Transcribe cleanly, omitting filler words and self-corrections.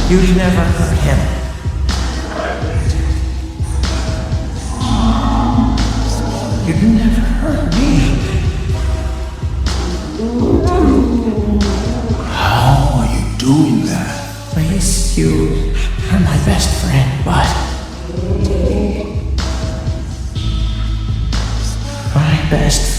You'd never hurt him. You'd never hurt me. How are you doing that? Please, you are my best friend, but my best